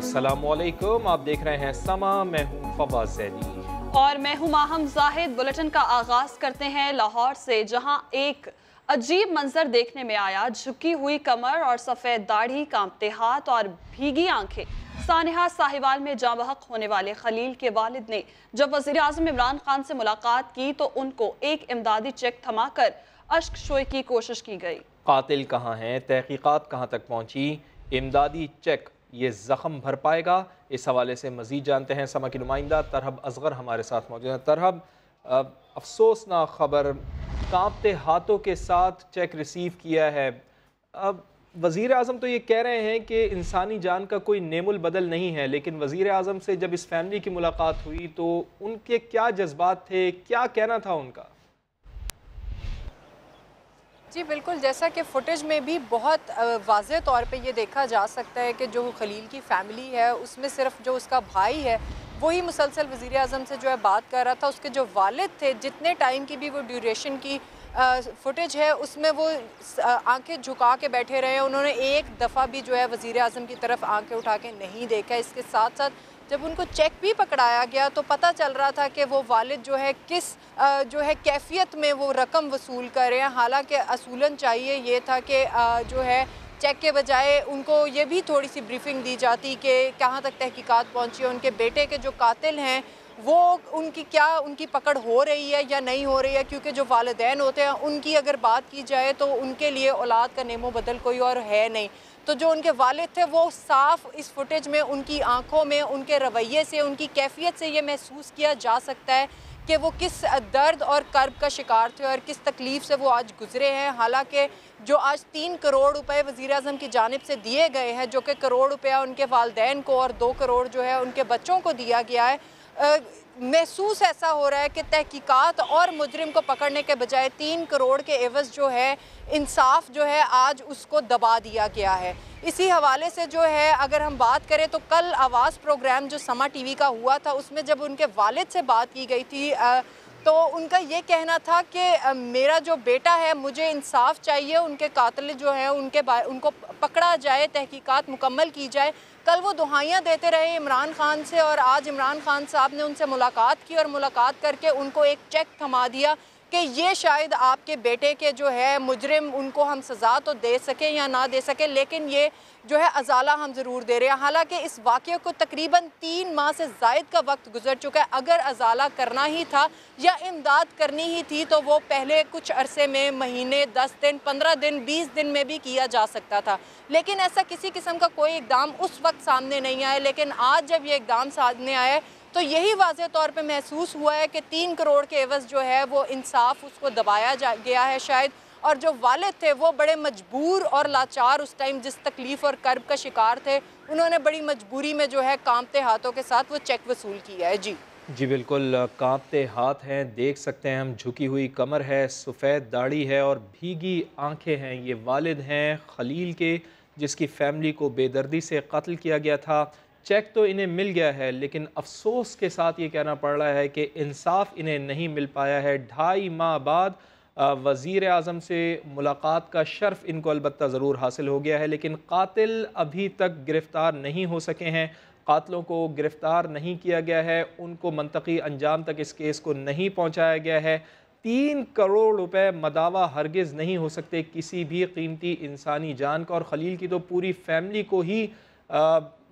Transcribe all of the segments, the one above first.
अस्सलामुअलैकुम, आप देख रहे हैं समा। मैं हूं फवाद ज़ैदी और मैं हूं माहम जाहिद। बुलेटिन का आगाज करते हैं लाहौर से, जहां एक अजीब मंजर देखने में आया। झुकी हुई कमर और सफ़ेद दाढ़ी, कांपते हाथ और भीगी आंखें। सानिहा साहिवाल में जाँ बहक होने वाले खलील के वालिद ने जब वज़ीर आज़म इमरान खान से मुलाकात की तो उनको एक इमदादी चेक थमाकर अश्क शोई की कोशिश की गई। कातिल कहाँ हैं, तहकीकात कहाँ तक पहुँची, इमदादी चेक ये ज़ख्म भर पाएगा? इस हवाले से मज़ीद जानते हैं। समा की नुमाइंदा तरहब असगर हमारे साथ मौजूद हैं। तरहब, अफसोसनाक खबर, कांपते हाथों के साथ चेक रिसीव किया है। अब वज़ीर आज़म तो ये कह रहे हैं कि इंसानी जान का कोई नेमुल बदल नहीं है, लेकिन वज़ीर आज़म से जब इस फैमिली की मुलाकात हुई तो उनके क्या जज्बात थे, क्या कहना था उनका? जी बिल्कुल, जैसा कि फुटेज में भी बहुत वाज़ेह तौर पे ये देखा जा सकता है कि जो खलील की फ़ैमिली है उसमें सिर्फ जो उसका भाई है वही मुसलसल वज़ीर आज़म से जो है बात कर रहा था। उसके जो वालिद थे, जितने टाइम की भी वो ड्यूरेशन की फुटेज है उसमें वो आंखें झुका के बैठे रहे हैं। उन्होंने एक दफ़ा भी जो है वज़ीर आज़म की तरफ आंखें उठा के नहीं देखा। इसके साथ साथ जब उनको चेक भी पकड़ाया गया तो पता चल रहा था कि वो वालिद जो है किस जो है कैफियत में वो रकम वसूल कर रहे हैं। हालांकि असूलन चाहिए ये था कि जो है चेक के बजाय उनको ये भी थोड़ी सी ब्रीफिंग दी जाती कि कहाँ तक तहकीकात पहुँची है, उनके बेटे के जो कातिल हैं वो उनकी पकड़ हो रही है या नहीं हो रही है। क्योंकि जो वालिदैन होते हैं उनकी अगर बात की जाए तो उनके लिए औलाद का नेमो बदल कोई और है नहीं। तो जो उनके वालिद थे वो साफ इस फुटेज में उनकी आंखों में, उनके रवैये से, उनकी कैफियत से ये महसूस किया जा सकता है कि वो किस दर्द और कर्ब का शिकार थे और किस तकलीफ़ से वो आज गुजरे हैं। हालांकि जो आज 3 करोड़ रुपए वज़ीर आज़म की जानिब से दिए गए हैं, जो कि करोड़ रुपया उनके वालदैन को और 2 करोड़ जो है उनके बच्चों को दिया गया है, महसूस ऐसा हो रहा है कि तहकीकात और मुजरिम को पकड़ने के बजाय 3 करोड़ के एवज़ जो है इंसाफ जो है आज उसको दबा दिया गया है। इसी हवाले से जो है अगर हम बात करें तो कल आवाज़ प्रोग्राम जो समा टीवी का हुआ था उसमें जब उनके वालिद से बात की गई थी तो उनका ये कहना था कि मेरा जो बेटा है, मुझे इंसाफ चाहिए, उनके कातिल जो हैं उनको पकड़ा जाए, तहकीकात मुकम्मल की जाए। कल वो दुहाइयाँ देते रहे इमरान खान से और आज इमरान खान साहब ने उनसे मुलाकात की और मुलाकात करके उनको एक चेक थमा दिया कि ये शायद आपके बेटे के जो है मुजरिम, उनको हम सज़ा तो दे सकें या ना दे सकें, लेकिन ये जो है अजाला हम ज़रूर दे रहे हैं। हालांकि इस वाक़े को तकरीबन 3 माह से ज़ायद का वक्त गुजर चुका है। अगर अजाला करना ही था या इमदाद करनी ही थी तो वो पहले कुछ अरसे में, महीने, 10 दिन, 15 दिन, 20 दिन में भी किया जा सकता था, लेकिन ऐसा किसी किस्म का कोई इक़दाम उस वक्त सामने नहीं आया। लेकिन आज जब ये इक़दाम सामने आया तो यही वाज़े तौर पे महसूस हुआ है कि 3 करोड़ के एवज़ जो है वो इंसाफ उसको दबाया गया है शायद। और जो वालिद थे वो बड़े मजबूर और लाचार उस टाइम जिस तकलीफ़ और कर्ब का शिकार थे, उन्होंने बड़ी मजबूरी में जो है कांपते हाथों के साथ वो चेक वसूल किया है। जी बिल्कुल, कांपते हाथ हैं, देख सकते हैं हम, झुकी हुई कमर है, सफ़ेद दाढ़ी है और भीगी आंखें हैं। ये वालिद हैं खलील के, जिसकी फ़ैमिली को बेदर्दी से कत्ल किया गया था। चेक तो इन्हें मिल गया है, लेकिन अफसोस के साथ ये कहना पड़ रहा है कि इंसाफ इन्हें नहीं मिल पाया है। 2.5 माह बाद वज़ीर आज़म से मुलाकात का शर्फ़ इनको अलबत्ता ज़रूर हासिल हो गया है, लेकिन कातिल अभी तक गिरफ़्तार नहीं हो सके हैं। कातिलों को गिरफ़्तार नहीं किया गया है, उनको मंतकी अंजाम तक इस केस को नहीं पहुँचाया गया है। 3 करोड़ रुपए मदावा हरगिज़ नहीं हो सकते किसी भी कीमती इंसानी जान का, और खलील की तो पूरी फैमिली को ही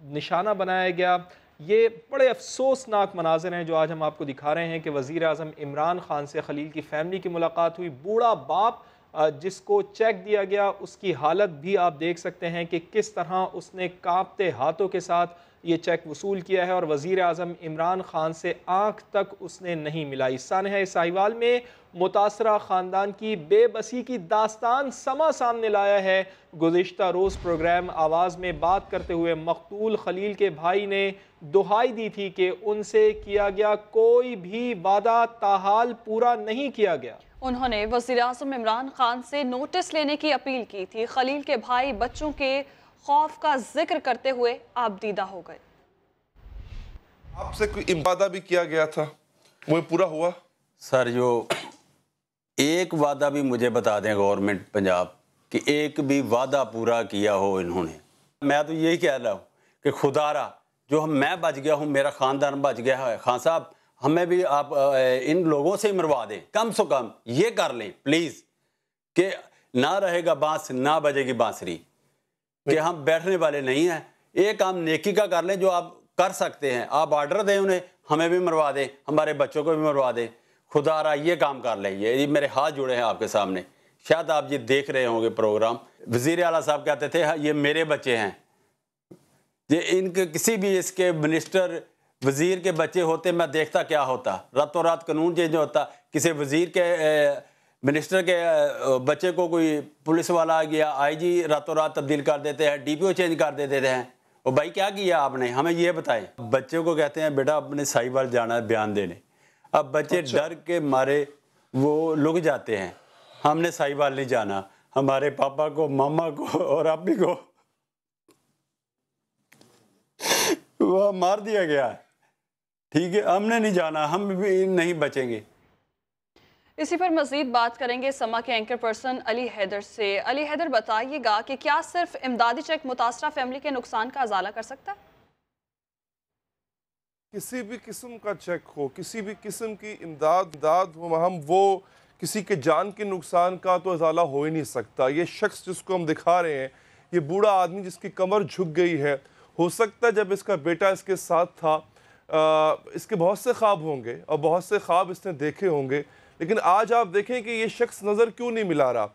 निशाना बनाया गया। ये बड़े अफसोसनाक मनाज़िर हैं जो आज हम आपको दिखा रहे हैं कि वज़ीर आज़म इमरान खान से खलील की फ़ैमिली की मुलाकात हुई। बूढ़ा बाप जिसको चेक दिया गया, उसकी हालत भी आप देख सकते हैं कि किस तरह उसने कांपते हाथों के साथ ये चेक वसूल किया है और वज़ीर आज़म इमरान खान से आँख तक उसने नहीं मिलाई। सानिहा साहिवाल में मुतासरा ख़ानदान की बेबसी की दास्तान समा सामने लाया है। गुज़िश्ता रोज़ प्रोग्राम आवाज़ में बात करते हुए मकतूल खलील के भाई ने दुहाई दी थी कि उनसे किया गया कोई भी वादा ताहाल पूरा नहीं किया गया। उन्होंने वज़ीर आज़म इमरान खान से नोटिस लेने की अपील की थी। खलील के भाई बच्चों के खौफ का जिक्र करते हुए आबदीदा हो गए। आपसे कोई वादा भी किया गया था, वो पूरा हुआ? सर, जो एक वादा भी मुझे बता दें गवर्नमेंट पंजाब कि एक भी वादा पूरा किया हो इन्होंने। मैं तो यही कह रहा हूँ कि खुदारा जो मैं बच गया हूँ, मेरा ख़ानदान बच गया है, खान साहब हमें भी आप इन लोगों से ही मरवा दें, कम से कम ये कर लें प्लीज़ कि ना रहेगा बांस ना बजेगी बांसुरी, कि हम बैठने वाले नहीं हैं। एक काम नेकी का कर लें जो आप कर सकते हैं, आप ऑर्डर दें उन्हें, हमें भी मरवा दें, हमारे बच्चों को भी मरवा दें, खुदारा ये काम कर लें। ये मेरे हाथ जुड़े हैं आपके सामने, शायद आप ये देख रहे होंगे प्रोग्राम। वज़ीर आला साहब कहते थे ये मेरे बच्चे हैं, ये इनके किसी भी इसके मिनिस्टर वज़ीर के बच्चे होते मैं देखता क्या होता, रातों रात कानून चेंज होता। किसी वज़ीर के मिनिस्टर के बच्चे को कोई पुलिस वाला आ गया, आईजी रातों रात तब्दील कर देते हैं, डीपीओ चेंज कर देते हैं। और भाई क्या किया आपने, हमें ये बताएं। बच्चे को कहते हैं बेटा अपने साहिवाल जाना है बयान देने, अब बच्चे डर के मारे वो लुक जाते हैं, हमने साहिवाल नहीं जाना, हमारे पापा को, मामा को और अब्बी को वो मार दिया गया, ठीक है, हमने नहीं जाना, हम भी नहीं बचेंगे। इसी पर मजीद बात करेंगे समा के एंकर पर्सन अली हैदर से। अली हैदर, बताइएगा कि क्या सिर्फ इमदादी चेक मुतासरा फैमिली के नुकसान का अजाला कर सकता है? किसी भी किस्म का चेक हो, किसी भी किस्म की इमदाद हो, हम वो किसी के जान के नुकसान का तो अजाला हो ही नहीं सकता। ये शख्स जिसको हम दिखा रहे हैं, ये बूढ़ा आदमी जिसकी कमर झुक गई है, हो सकता है जब इसका बेटा इसके साथ था इसके बहुत से ख्वाब होंगे और बहुत से ख्वाब इसने देखे होंगे, लेकिन आज आप देखें कि ये शख्स नज़र क्यों नहीं मिला रहा।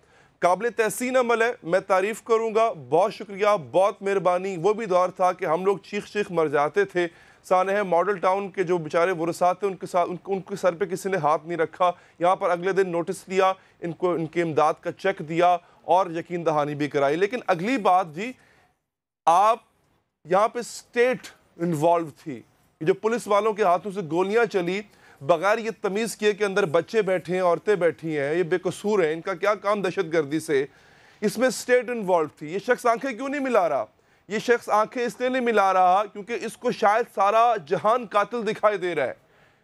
काबिल तहसीन अमल है, मैं तारीफ़ करूँगा, बहुत शुक्रिया, बहुत मेहरबानी। वो भी दौर था कि हम लोग चीख मर जाते थे। सानह मॉडल टाउन के जो बेचारे वरसात थे उनके साथ उनके सर पे किसी ने हाथ नहीं रखा। यहाँ पर अगले दिन नोटिस लिया, इनको इनके इमदाद का चेक दिया और यकीन दहानी भी कराई। लेकिन अगली बात जी, आप यहाँ पे स्टेट इन्वॉल्व थी। जो पुलिस वालों के हाथों से गोलियां चली बगैर ये तमीज़ किए कि अंदर बच्चे बैठे हैं, औरतें बैठी हैं, ये बेकसूर हैं, इनका क्या काम दहशतगर्दी से, इसमें स्टेट इन्वॉल्व थी। ये शख्स आंखें क्यों नहीं मिला रहा? ये शख्स आंखें इसलिए नहीं मिला रहा क्योंकि इसको शायद सारा जहान कातिल दिखाई दे रहा है।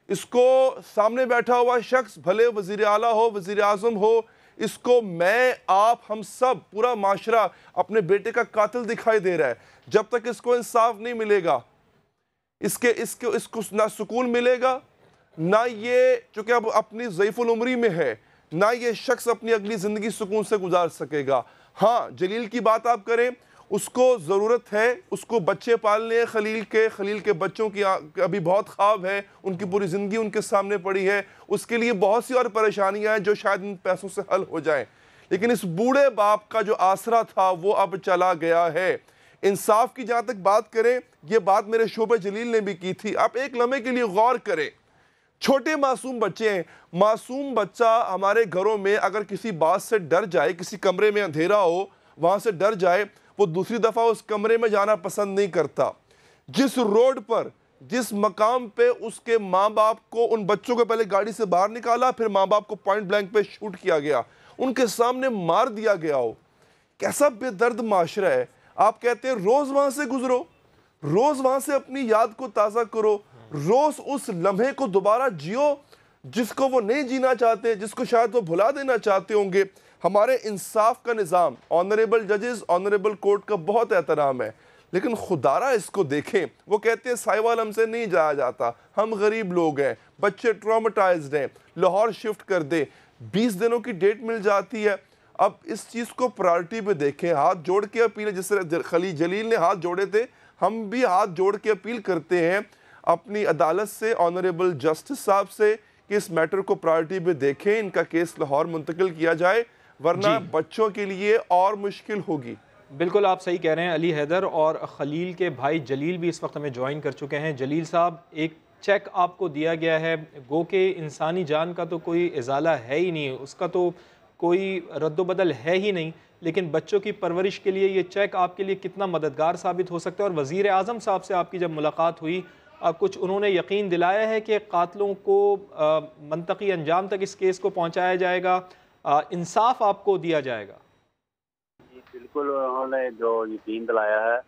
इसको सामने बैठा हुआ शख्स भले वज़ीर आला हो, वज़ीर आज़म हो, इसको मैं, आप, हम सब, पूरा माशरा अपने बेटे का कातिल दिखाई दे रहा है। जब तक इसको इंसाफ नहीं मिलेगा, इसको ना सुकून मिलेगा, ना ये चूँकि अब अपनी ज़ईफ़ुल उम्री में है, ना ये शख्स अपनी अगली ज़िंदगी सुकून से गुजार सकेगा। हाँ, जलील की बात आप करें, उसको ज़रूरत है, उसको बच्चे पालने हैं, खलील के बच्चों की अभी बहुत ख्वाब है, उनकी पूरी ज़िंदगी उनके सामने पड़ी है, उसके लिए बहुत सी और परेशानियां हैं जो शायद इन पैसों से हल हो जाएं। लेकिन इस बूढ़े बाप का जो आसरा था वो अब चला गया है। इंसाफ की जहाँ तक बात करें, ये बात मेरे शोबे जलील ने भी की थी। आप एक लम्हे के लिए गौर करें, छोटे मासूम बच्चे हैं, मासूम बच्चा हमारे घरों में अगर किसी बात से डर जाए, किसी कमरे में अंधेरा हो वहाँ से डर जाए, वो दूसरी दफ़ा उस कमरे में जाना पसंद नहीं करता। जिस रोड पर, जिस मकाम पे उसके माँ बाप को, उन बच्चों को पहले गाड़ी से बाहर निकाला, फिर माँ बाप को पॉइंट ब्लैंक पे शूट किया गया, उनके सामने मार दिया गया हो, कैसा बेदर्द माशरा है। आप कहते हैं रोज़ वहाँ से गुजरो, रोज़ वहाँ से अपनी याद को ताज़ा करो, रोज़ उस लम्हे को दोबारा जियो जिसको वो नहीं जीना चाहते, जिसको शायद वो भुला देना चाहते होंगे। हमारे इंसाफ का निज़ाम, ऑनरेबल जजेस, ऑनरेबल कोर्ट का बहुत एहतराम है, लेकिन खुदारा इसको देखें। वो कहते हैं साहिवाल हमसे नहीं जाया जाता, हम गरीब लोग हैं, बच्चे ट्रॉमेटाइज्ड हैं, लाहौर शिफ्ट कर दे, 20 दिनों की डेट मिल जाती है। अब इस चीज़ को प्रायोरिटी पे देखें, हाथ जोड़ के अपील, जिस तरह खलील जलील ने हाथ जोड़े थे, हम भी हाथ जोड़ के अपील करते हैं अपनी अदालत से, ऑनरेबल जस्टिस साहब से, कि इस मैटर को प्रायोरिटी पे देखें, इनका केस लाहौर मुंतकिल किया जाए, वरना बच्चों के लिए और मुश्किल होगी। बिल्कुल आप सही कह रहे हैं अली हैदर, और खलील के भाई जलील भी इस वक्त हमें ज्वाइन कर चुके हैं। जलील साहब, एक चेक आपको दिया गया है, गो के इंसानी जान का तो कोई इजाला है ही नहीं, उसका तो कोई रद्दोबदल है ही नहीं, लेकिन बच्चों की परवरिश के लिए ये चेक आपके लिए कितना मददगार साबित हो सकता है। और वज़ीर आज़म साहब से आपकी जब मुलाकात हुई, कुछ उन्होंने यकीन दिलाया है कि कातलों को मंतकी अंजाम तक इस केस को पहुँचाया जाएगा, इंसाफ आपको दिया जाएगा? जी बिल्कुल, उन्होंने जो यकीन दिलाया है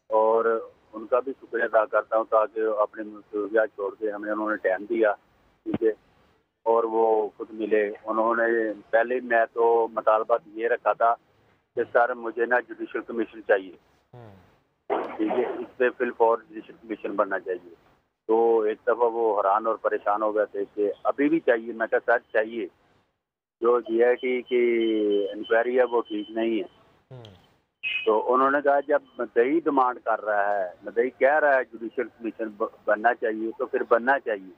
और उनका भी शुक्रिया अदा करता हूँ, ताकि अपने मसूलियत छोड़ के हमें उन्होंने टाइम दिया, ठीक है, और वो खुद मिले। उन्होंने पहले, मैं तो मुतालबा ये रखा था कि सर मुझे ना जुडिशल कमीशन चाहिए, ठीक है, इस पे फिल फॉर जुडिशल कमीशन बनना चाहिए। तो एक दफ़ा वो हैरान और परेशान हो गए थे कि अभी भी चाहिए। मैं कहा सर चाहिए, जो GIT की इंक्वायरी है वो ठीक नहीं है। तो उन्होंने कहा जब मदई डिमांड कर रहा है, मदई कह रहा है जुडिशल कमीशन बनना चाहिए तो फिर बनना चाहिए,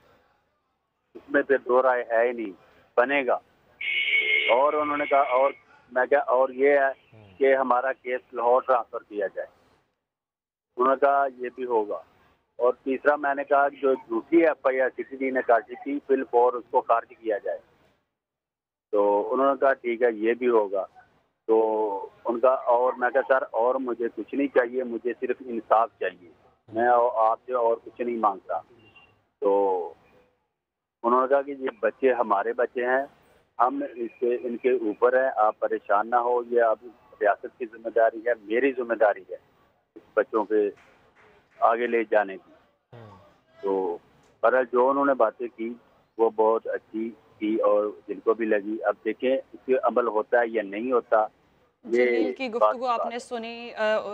इसमें फिर दो राय है ही नहीं, बनेगा। और उन्होंने कहा, और मैं क्या, और ये है कि हमारा केस लाहौर ट्रांसफ़र किया जाए। उन्होंने कहा ये भी होगा। और तीसरा मैंने कहा जो झूठी FIR CTD ने काटी थी फिल फॉर उसको खारिज किया जाए। तो उन्होंने कहा ठीक है ये भी होगा। तो उनका, और मैं कहा सर और मुझे कुछ नहीं चाहिए, मुझे सिर्फ इंसाफ चाहिए, मैं आपसे और कुछ नहीं मांगता। तो उन्होंने कहा कि ये बच्चे हमारे बच्चे हैं, हम इसके इनके ऊपर है, आप परेशान ना हो, ये अब रियासत की जिम्मेदारी है, मेरी जिम्मेदारी है इस बच्चों के आगे ले जाने की। तो पर जो उन्होंने बातें की वो बहुत अच्छी थी और जिनको भी लगी। अब देखें इसके अमल होता है या नहीं होता। जलील की गुफ्तगू आपने सुनी।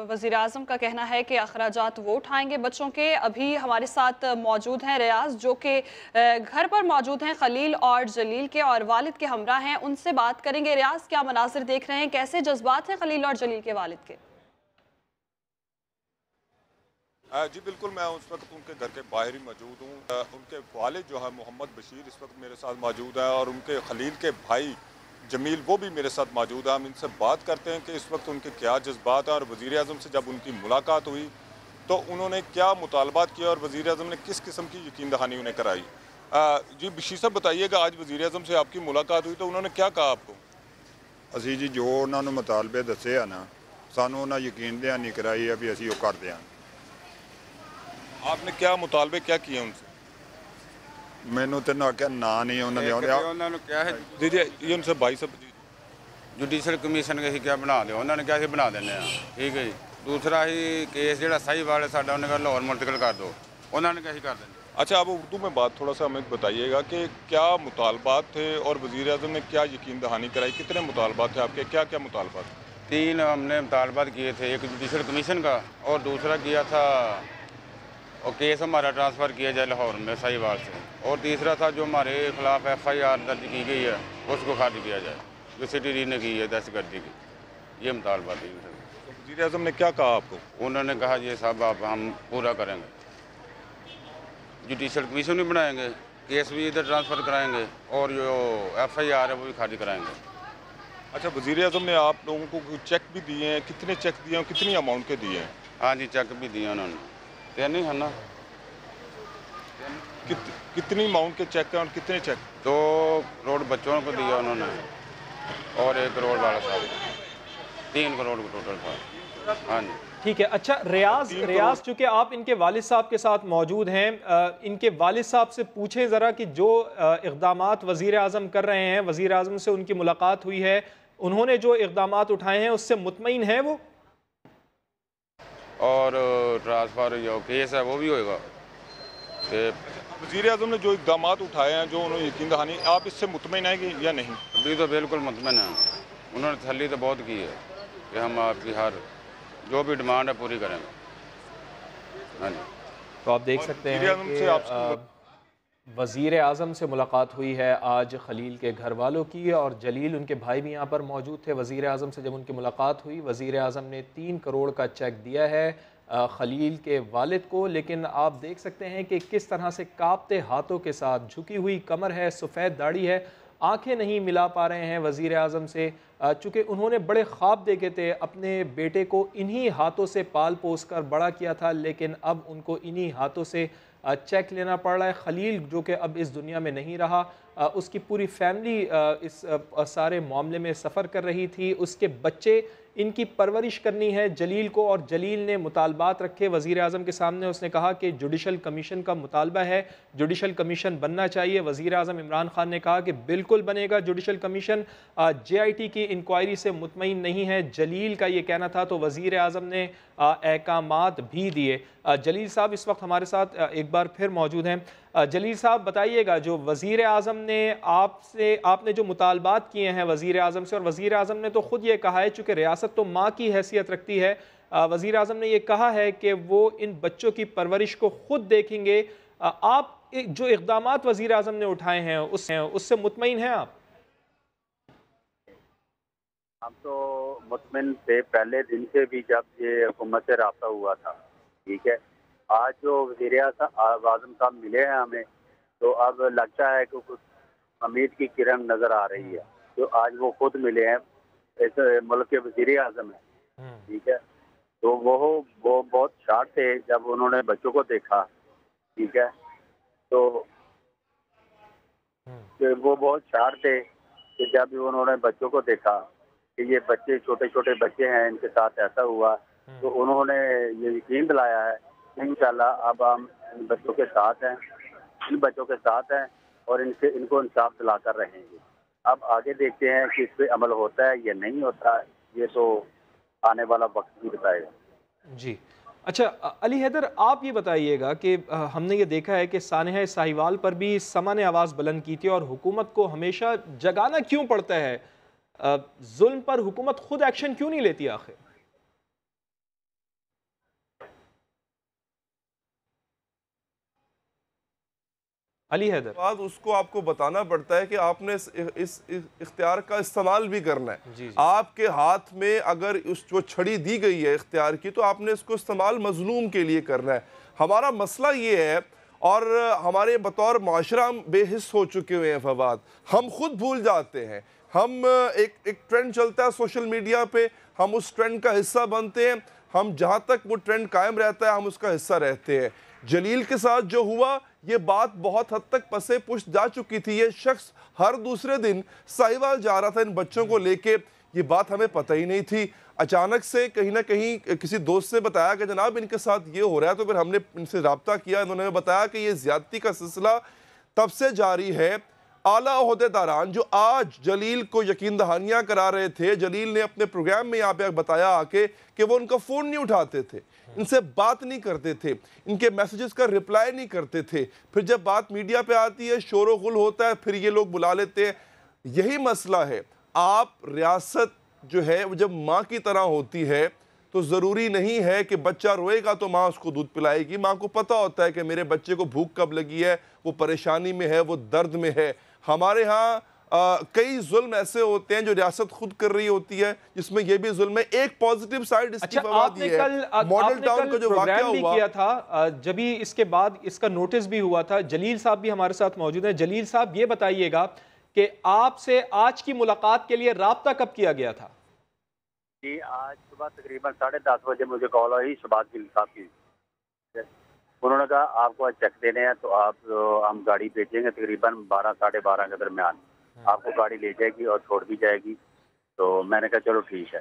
वज़ीर आज़म का कहना है कि अखराजात वो उठाएंगे बच्चों के। अभी हमारे साथ मौजूद हैं रियाज, जो कि घर पर मौजूद हैं खलील और जलील के, और वालिद के हमरा हैं। उनसे बात करेंगे। रियाज, क्या मनाजिर देख रहे हैं, कैसे जज्बात हैं खलील और जलील के वालिद के? जी बिल्कुल, मैं उस वक्त उनके घर के बाहर ही मौजूद हूँ। उनके वालिद जो है मोहम्मद बशीर इस वक्त मेरे साथ मौजूद है, और उनके खलील के भाई जमील वो भी मेरे साथ मौजूद है। हम इनसे बात करते हैं कि इस वक्त उनके क्या जज्बात हैं, और वज़ीर आज़म से जब उनकी मुलाकात हुई तो उन्होंने क्या मुतालबात किया और वज़ीर आज़म ने किस किस्म की यकीन दहानी उन्हें कराई। जी बशीर साहब बताइएगा, आज वज़ीर आज़म से आपकी मुलाकात हुई तो उन्होंने क्या कहा आपको? ਅਸੀਂ ਜੀ ਜੋ ਉਹਨਾਂ ਨੂੰ ਮੁਤਾਲਬੇ ਦੱਸੇ ਆ ਨਾ, ਸਾਨੂੰ ਉਹਨਾਂ ਯਕੀਨ ਦਹਾਨੀ कराई है भी ਅਸੀਂ ਉਹ ਕਰਦੇ ਹਾਂ। आपने क्या मुतालबे क्या किए उनसे? ਮੈਨੂੰ ਤੇ ਨਾ ਕਿ ਨਾ ਨਹੀਂ ਉਹਨਾਂ ਦੇ ਆਉਂਦੇ ਉਹਨਾਂ ਨੂੰ ਕਿਹਾ ਹੈ दीदी ये उनसे भाई साहब जी ਜੁਡੀਸ਼ੀਅਲ ਕਮਿਸ਼ਨ ਅਸੀਂ ਕਿਹਾ ਬਣਾ ਦਿਓ, ਉਹਨਾਂ ਨੇ ਕਿਹਾ ਅਸੀਂ ਬਣਾ ਦਿੰਦੇ ਆ। ਠੀਕ ਹੈ ਜੀ। ਦੂਸਰਾ ਹੀ ਕੇਸ ਜਿਹੜਾ ਸਾਹੀਵਾਲ ਹੈ ਸਾਡਾ, ਉਹਨੇ ਕਿਹਾ ਲਾਹੌਰ ਮੁੰਤਕਿਲ ਕਰ ਦਿਓ, ਉਹਨਾਂ ਨੇ ਕਿਹਾ ਅਸੀਂ ਕਰ ਦਿੰਦੇ। अच्छा, अब उर्दू में बात थोड़ा सा हमें बताइएगा कि क्या मुतालबात थे और वज़ीर आज़म ने क्या यकीन दहानी कराई, कितने मुतालबात थे आपके, क्या क्या मुतालबात थे? 3 हमने मुतालबात किए थे, एक जुडिशल कमीशन का और दूसरा किया था और केस हमारा ट्रांसफ़र किया जाए लाहौर में साहीवाल से, और तीसरा था जो हमारे खिलाफ FIR दर्ज की गई है उसको खारिज किया जाए, जो CTD ने की है दहशतगर्दी की। ये मुतालबात थी। वज़ीर आज़म ने क्या कहा आपको? उन्होंने कहा ये सब आप हम पूरा करेंगे, जुडिशल कमीशन भी बनाएंगे, केस भी इधर ट्रांसफ़र कराएंगे और जो FIR है वो भी खारिज कराएंगे। अच्छा, वज़ीर आज़म ने आप लोगों को चेक भी दिए हैं, कितने चेक दिए हैं, कितनी अमाउंट के दिए हैं? हाँ जी, चेक भी दिए उन्होंने। नहीं है ना, कितनी अमाउंट के चेक हैं और कितने चेक? 2 करोड़ बच्चों को दिया उन्होंने और 1 करोड़ वाला साहब, 3 करोड़ का टोटल था। हाँ जी, ठीक है। अच्छा रियाज, चूँकि आप इनके वालिद साहब के साथ मौजूद हैं, इनके वालिद साहब से पूछें ज़रा कि जो इक़दामात वज़ीर आज़म कर रहे हैं, वज़ीर आज़म से उनकी मुलाकात हुई है, उन्होंने जो इक़दामात उठाए हैं उससे मुतमईन है वो? और ट्रांसफ़र जो केस है वो भी होएगा। वज़ीर आज़म ने जो इक़दामात उठाए हैं, जो उन्होंने यकीन दहानी, आप इससे मुतमईन हैं या नहीं? अभी तो बिल्कुल मुतमईन है। उन्होंने तसल्ली तो बहुत की है कि हम आपकी हर जो भी डिमांड है पूरी करेंगे। हाँ जी। तो आप देख सकते हैं कि वज़ीर आज़म से मुलाकात हुई है आज खलील के घर वालों की, और जलील उनके भाई भी यहाँ पर मौजूद थे। वज़ीर आज़म से जब उनकी मुलाकात हुई, वज़ीर आज़म ने 3 करोड़ का चेक दिया है खलील के वालिद को। लेकिन आप देख सकते हैं कि किस तरह से कांपते हाथों के साथ, झुकी हुई कमर है, सफ़ेद दाढ़ी है, आंखें नहीं मिला पा रहे हैं वज़ीर आज़म से, चूँकि उन्होंने बड़े ख्वाब देखे थे, अपने बेटे को इन्हीं हाथों से पाल पोस कर बड़ा किया था, लेकिन अब उनको इन्हीं हाथों से चेक लेना पड़ रहा है। खलील जो कि अब इस दुनिया में नहीं रहा, उसकी पूरी फैमिली इस सारे मामले में सफ़र कर रही थी, उसके बच्चे, इनकी परवरिश करनी है जलील को। और जलील ने मुतालबात रखे वज़ीर आज़म के सामने। उसने कहा कि जुडिशल कमीशन का मुतालबा है, जुडिशल कमीशन बनना चाहिए। वज़ीर आज़म इमरान खान ने कहा कि बिल्कुल बनेगा जुडिशल कमीशन, JIT की इंक्वायरी से मुतमईन नहीं है, जलील का ये कहना था। तो वज़ीर आज़म ने अहकामात भी दिए। जलील साहब इस वक्त हमारे साथ एक बार फिर मौजूद हैं। जलील साहब बताइएगा, जो वज़ीर आज़म ने आपने जो मुतालबात किए हैं वज़ीर आज़म से, और वज़ीर आज़म ने तो ख़ुद ये कहा है, चूँकि रियासत तो माँ की हैसियत रखती है, वज़ीर आज़म ने ये कहा है कि वो इन बच्चों की परवरिश को ख़ुद देखेंगे। आप जो इक़दामात वज़ीर आज़म ने उठाए हैं उससे मुतमईन हैं आप? हम तो मुतमिन थे पहले दिन से भी, जब ये हुकूमत से रब्ता हुआ था। ठीक है, आज जो वज़ीर आज़म साहब मिले हैं हमें, तो अब लगता है कि कुछ उम्मीद की किरण नज़र आ रही है। तो आज वो खुद मिले हैं, इस मुल्क के वज़ीर आज़म हैं। ठीक है, तो वो बहुत शाद थे जब उन्होंने बच्चों को देखा। ठीक है, तो वो बहुत शाद थे कि जब उन्होंने बच्चों को देखा कि ये बच्चे छोटे छोटे बच्चे हैं, इनके साथ ऐसा हुआ, तो उन्होंने ये यकीन दिलाया है कि इंशाल्लाह अब हम इन बच्चों के साथ हैं और इनको इंसाफ दिलाकर रहेंगे। अब आगे देखते हैं कि इस पे अमल होता है या नहीं होता, ये तो आने वाला वक्त ही बताएगा। जी, अच्छा अली हैदर, आप ये बताइएगा कि हमने ये देखा है कि सानिया साहिवाल पर भी समा ने आवाज़ बुलंद की थी, और हुकूमत को हमेशा जगाना क्यों पड़ता है? जुल्म पर हुकूमत खुद एक्शन क्यों नहीं लेती आखिर? अली हैदर, बाद उसको आपको बताना पड़ता है कि आपने इस इख्तियार का इस्तेमाल भी करना है। जी। आपके हाथ में अगर उस जो छड़ी दी गई है इख्तियार की, तो आपने इसको इस्तेमाल मजलूम के लिए करना है। हमारा मसला ये है, और हमारे बतौर माशरा हम बेहिस हो चुके हुए हैं फवाद, हम खुद भूल जाते हैं। हम एक ट्रेंड चलता है सोशल मीडिया पे, हम उस ट्रेंड का हिस्सा बनते हैं। हम जहाँ तक वो ट्रेंड कायम रहता है हम उसका हिस्सा रहते हैं। जलील के साथ जो हुआ, ये बात बहुत हद तक पसे पुष्ट जा चुकी थी। ये शख्स हर दूसरे दिन साहिवाल जा रहा था इन बच्चों को लेके, ये बात हमें पता ही नहीं थी। अचानक से कहीं ना कहीं किसी दोस्त से बताया कि जनाब इनके साथ ये हो रहा है, तो फिर हमने इनसे रब्ता किया। इन्होंने बताया कि ये ज्यादती का सिलसिला तब से जारी है। आला ओहदेदारान जो आज जलील को यकीन दहानियाँ करा रहे थे, जलील ने अपने प्रोग्राम में यहाँ पे बताया आके कि वो उनका फ़ोन नहीं उठाते थे, इनसे बात नहीं करते थे, इनके मैसेजेस का रिप्लाई नहीं करते थे। फिर जब बात मीडिया पे आती है, शोर गुल होता है, फिर ये लोग बुला लेते हैं। यही मसला है। आप रियासत जो है वो जब माँ की तरह होती है, तो ज़रूरी नहीं है कि बच्चा रोएगा तो माँ उसको दूध पिलाएगी। माँ को पता होता है कि मेरे बच्चे को भूख कब लगी है, वो परेशानी में है, वो दर्द में है। हमारे यहाँ कई जुल्म ऐसे होते हैं जो रियासत खुद कर रही होती है, जिसमें ये भी जुल्म है। एक पॉजिटिव साइड इसकी आपने कल मॉडल टाउन का जो वाकया हुआ किया था, जब भी इसके बाद इसका नोटिस भी हुआ था, जलील साहब भी हमारे साथ मौजूद हैं। जलील साहब, ये बताइएगा कि आपसे आज की मुलाकात के लिए राब्ता कब किया गया था? जी, आज सुबह तकरीबन 10:30 बजे मुझे कॉल आई शहबाज गिल साहब की। उन्होंने कहा आपको आज चेक देने हैं, तो आप हम गाड़ी भेजेंगे तकरीबन 12 साढ़े 12 के दरमियान, आपको गाड़ी ले जाएगी और छोड़ भी जाएगी। तो मैंने कहा चलो ठीक है।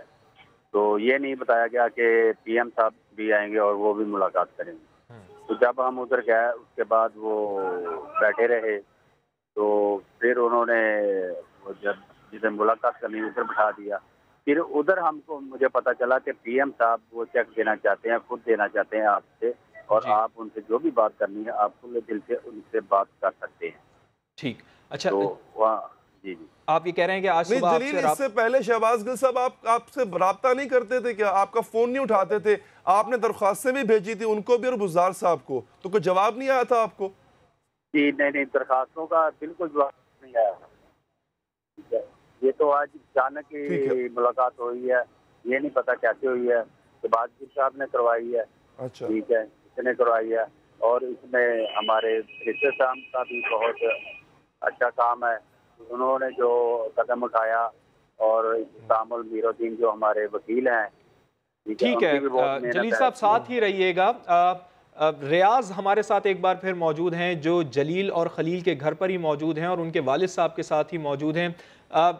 तो ये नहीं बताया गया कि PM साहब भी आएंगे और वो भी मुलाकात करेंगे। तो जब हम उधर गए, उसके बाद वो बैठे रहे, तो फिर उन्होंने जब जिधर मुलाकात करनी उधर बिठा दिया। फिर उधर मुझे पता चला कि PM साहब वो चेक देना चाहते हैं, खुद देना चाहते हैं आपसे, और आप उनसे जो भी बात करनी है आप खुले दिल से उनसे बात कर सकते हैं। ठीक, अच्छा, तो जी, आप ये कह रहे हैं कि आज सुबह जलील, इससे पहले शहबाज गिल साहब आपसे रब्ता नहीं करते थे क्या? आपका फोन नहीं उठाते थे? आपने दरख्वास्तें भी भेजी थी उनको भी और बुज़दार साहब को, तो कोई जवाब नहीं आया था आपको? जी नहीं, दरखास्तों का बिल्कुल जवाब नहीं आया। ठीक है, ये तो आज अचानक की मुलाकात हुई है, ये नहीं पता कैसे हुई है। शहबाज गिल साहब ने करवाई है। अच्छा, ठीक है, इसने करवाई है, और इसमें हमारे रिश्ते साहब का भी बहुत अच्छा काम है। उन्होंने जो कदम उठाया, और इस्लामुल मीरुद्दीन जो हमारे वकील हैं, ठीक है, जलील साहब साथ ही रहिएगा। रियाज हमारे साथ एक बार फिर मौजूद हैं, जो जलील और खलील के घर पर ही मौजूद हैं और उनके वालिद साहब के साथ ही मौजूद हैं।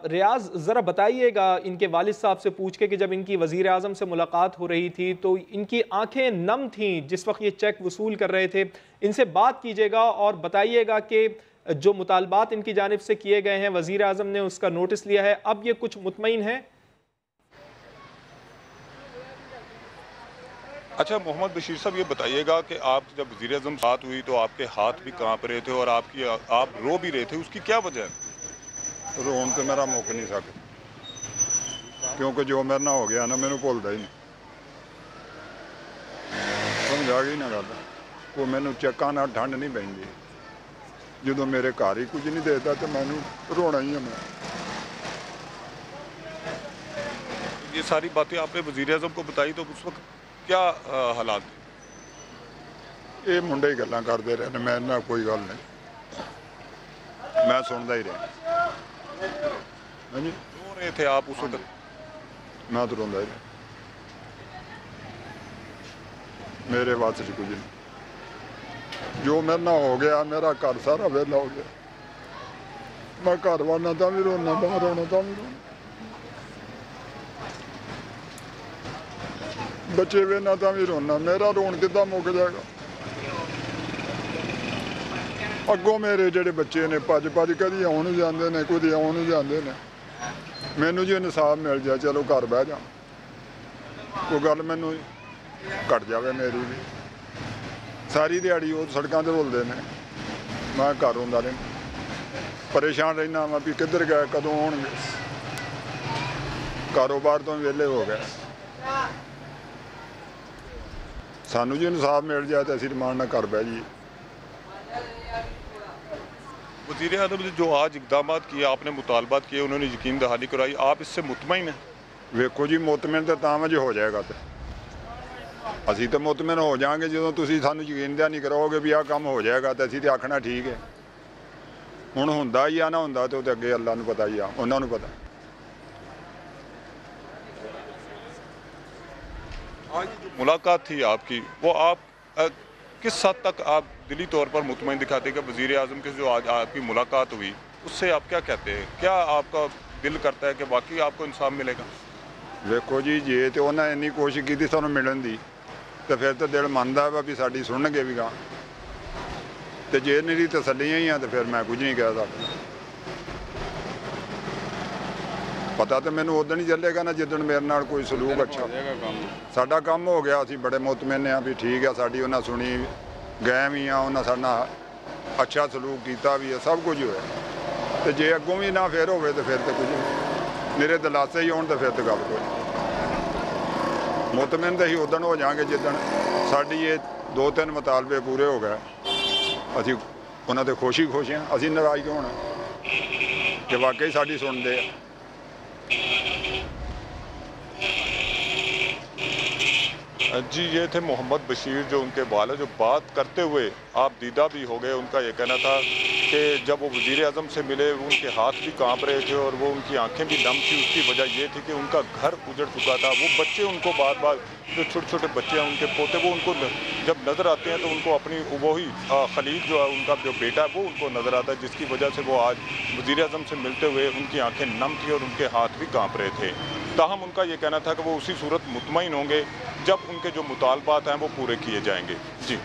रियाज, ज़रा बताइएगा इनके वालिद साहब से पूछ के कि जब इनकी वज़ीर आज़म से मुलाकात हो रही थी तो इनकी आंखें नम थीं जिस वक्त ये चेक वसूल कर रहे थे। इनसे बात कीजिएगा और बताइएगा कि जो मुतालबात इनकी जानिब से किए गए हैं, वज़ीर आज़म ने उसका नोटिस लिया है, अब ये कुछ मुतमईन है? अच्छा मोहम्मद बशीर साहब, ये बताइएगा कि आप जब वज़ीर आज़म बात हुई तो आपके हाथ भी कांप रहे थे और आप रो भी रहे थे, उसकी क्या वजह है? रोन तो मेरा मुक नहीं सकता, क्योंकि जो मेरे ना हो गया ना मैनू भुलदा ही नहीं। समझा गई ना गल? वो मैनू चक्कां नाल ठंड नहीं पैंदी, जो मेरे घर ही कुछ नहीं देता तो मैनू रोना ही है। मैं ये सारी बातें आपने वज़ीर आज़म को बताई तो उस वक्त क्या हालात थे? ये मुंडे ही गल्लां करते रहे, मैं ना कोई गल नहीं, मैं सुनता ही रहा। हाँ जी, रो रहे थे आप उस वक्त? मैं तो रोंदा ही रहा, मेरे वास्ते कुछ नहीं। जो मेरे ना हो गया, मेरा घर सारा वेला हो गया। मैं घर वाना तो भी रोना, बाहर आना तो भी रोना, बच्चे वेना तो भी रोना। मेरा रोन कितना मुक जाएगा? अगों मेरे जेडे बच्चे ने भज भज कदी आउन जाते हैं, कदी आउन जाते हैं। मैनू जो इंसाफ मिल जाए, चलो घर बह जा, कोई गल मैनू घट जाए मेरी भी। सारी दिहाड़ी वो सड़कों से रुलते हैं, मैं घर रोंदा रहना, परेशान रहना वा भी किधर गए, कदों आउणगे। कारोबार तो वेले हो गए, सानू जो इंसाफ मिल जाए तो असीं रमान नाल घर बह जाइए। वज़ीर आज़म ने जो आज इकदाम किए, आपने मुतालबात किए, उन्होंने यकीन दहानी कराई, आप इससे मुतमईन हैं? वेखो जी, मुतमिन तो तां वजह हो जाएगा, तो असीं तो मुतमिन हो जाएंगे जो तुसीं सानू यकीन दहानी कराओगे भी आह काम हो जाएगा, तो असीं तो आखना ठीक है। हुण हुंदा ही आ ना हुंदा तो अगे अल्लाह नूं पता ही आ, उन्हां नूं पता। आज जो मुलाकात थी आपकी, वो आप किस हद तक आप दिली तौर पर मुतमईन दिखाते कि वज़ीर आज़म के जो आज आपकी मुलाकात हुई उससे आप क्या कहते हैं? क्या आपका दिल करता है कि वाकई आपको इंसाफ मिलेगा? देखो जी, जे तो उन्हें इन्नी कोशिश की सानू मिलन की, तो फिर तो दिल मनता है भी साड़ी सुनगे भी गां, तो जे मेरी तसलियां ही हैं तो फिर मैं कुछ नहीं कह सकता। पता तो मैनू उदन ही चलेगा ना जिदन मेरे नाल कोई सलूक अच्छा साडा काम हो गया। असीं बड़े मुतमिन हाँ भी ठीक है, साड़ी उन्हें सुनी, गए भी हाँ, उन्हें साडे नाल अच्छा सलूक किया भी है, सब कुछ होया। तो जे अगों भी ना फिर होवे तो फिर तो कुछ नहीं, मेरे दिलासे ही होण तो फिर तो गल कोई। मुतमिन तो ही उदन हो जाएंगे जिदन साडी ये 2-3 मुतालबे पूरे हो गए। असीं उन्हां ते खुश हैं, असीं नाराज़ क्यों होना कि वाकई साडी सुनदे आ। जी, ये थे मोहम्मद बशीर, जो उनके वालिद, जो बात करते हुए आप दीदा भी हो गए। उनका ये कहना था कि जब वो वज़ीर आज़म से मिले, उनके हाथ भी कांप रहे थे और वो उनकी आंखें भी नम थी। उसकी वजह ये थी कि उनका घर उजड़ चुका था। वो बच्चे उनको बार बार, जो छोटे छोटे बच्चे हैं उनके पोते, वो उनको जब नज़र आते हैं तो उनको अपनी वही खलील जो है उनका जो बेटा है वो उनको नज़र आता है, जिसकी वजह से वो आज वज़ीर आज़म से मिलते हुए उनकी आंखें नम थी और उनके हाथ भी काँप रहे थे। ताहम उनका ये कहना था कि वो उसी सूरत मुतमईन होंगे जब उनके जो मुतालबात हैं वो पूरे किए जाएंगे। जी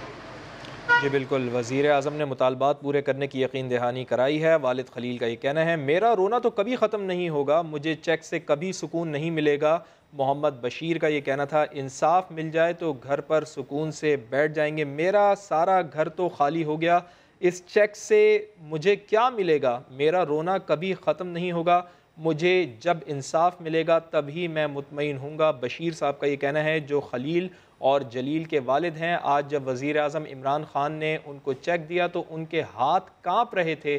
जी बिल्कुल, वज़ीर आज़म ने मुतालबात पूरे करने की यकीन दहानी कराई है। वालिद खलील का ये कहना है, मेरा रोना तो कभी ख़त्म नहीं होगा, मुझे चेक से कभी सुकून नहीं मिलेगा। मोहम्मद बशीर का ये कहना था, इंसाफ मिल जाए तो घर पर सुकून से बैठ जाएंगे, मेरा सारा घर तो खाली हो गया, इस चेक से मुझे क्या मिलेगा, मेरा रोना कभी ख़त्म नहीं होगा, मुझे जब इंसाफ मिलेगा तभी मैं मुतमईन हूँगा। बशीर साहब का ये कहना है, जो खलील और जलील के वालिद हैं। आज जब वज़ीर आज़म इमरान ख़ान ने उनको चेक दिया तो उनके हाथ काँप रहे थे।